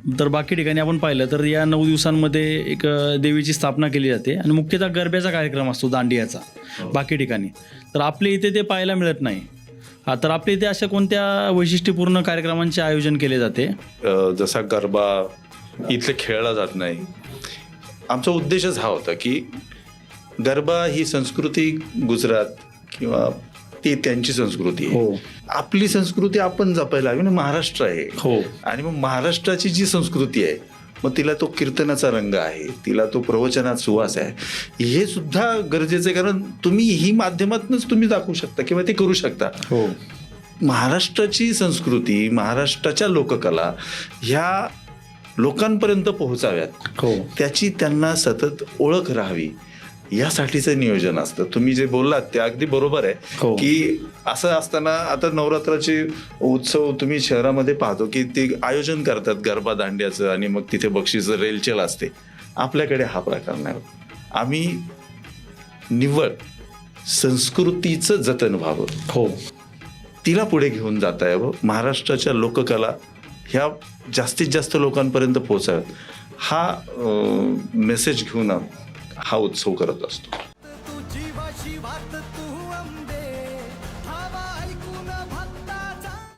तर बाकी ठिकाणी आपण पाहिलं तर या 9 दिवसांमध्ये एक देवीची स्थापना केली जाते आणि मुख्यतः गरब्याचा कार्यक्रम असतो दांडियाचा बाकी ठिकाणी. तर आपल्या इथे ते पाहायला मिळत नाही. तर आपल्या इथे अशा कोणत्या वैशिष्ट्यपूर्ण कार्यक्रमांचे आयोजन केले जाते? जसा गरबा इथे खेळला जात नाही. आमचा उद्देशच हा होता की गरबा ही संस्कृती गुजरात किंवा ती त्यांची संस्कृती आहे. हो. आपली संस्कृती आपण जपायला हवी ना. महाराष्ट्र आहे. हो. आणि मग महाराष्ट्राची जी संस्कृती आहे मग तिला तो कीर्तनाचा रंग आहे, तिला तो प्रवचनात सुवास आहे, हे सुद्धा गरजेचं आहे. कारण तुम्ही ही माध्यमातूनच तुम्ही दाखवू शकता किंवा ते करू शकता. हो. महाराष्ट्राची संस्कृती, महाराष्ट्राच्या लोककला ह्या लोकांपर्यंत पोहोचाव्यात, हो. त्याची त्यांना सतत ओळख राहावी यासाठीचं नियोजन असतं. तुम्ही जे बोललात ते अगदी बरोबर आहे. हो. की असं असताना आता नवरात्राचे उत्सव तुम्ही शहरामध्ये पाहतो की ते आयोजन करतात गरबा दांड्याचं आणि मग तिथे बक्षीस रेलचेल असते. आपल्याकडे हा प्रकार नाही. आम्ही निव्वळ संस्कृतीचं जतन व्हावं, हो. तिला पुढे घेऊन जाता यावं, महाराष्ट्राच्या लोककला ह्या जास्तीत जास्त लोकांपर्यंत पोहोचाव्यात, हा मेसेज घेऊन हा उत्सव करत असतो.